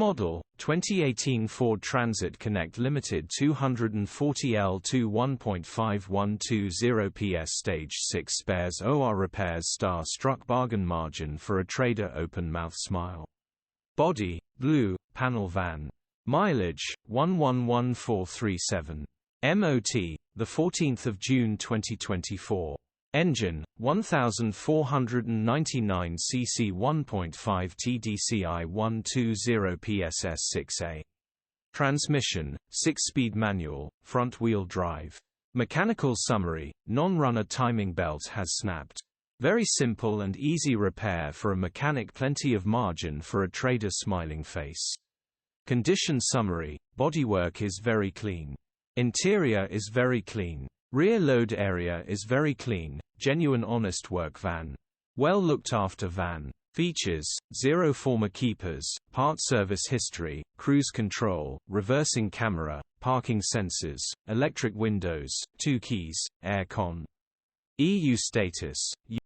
Model, 2018 Ford Transit Connect Limited 240L2 1.5 120 PS Stage 6 Spares OR Repairs Star Struck Bargain Margin for a Trader Open Mouth Smile. Body, blue, panel van. Mileage, 111437. MOT, 14 June 2024. Engine, 1499 cc 1.5 TDCI 120 PSS 6A. Transmission, 6-speed manual, front-wheel drive. Mechanical summary, non-runner timing belt has snapped. Very simple and easy repair for a mechanic, plenty of margin for a trader smiling face. Condition summary, bodywork is very clean. Interior is very clean. Rear load area is very clean, genuine honest work van. Well looked after van. Features, 0 former keepers, part service history, cruise control, reversing camera, parking sensors, electric windows, 2 keys, air con. EU status,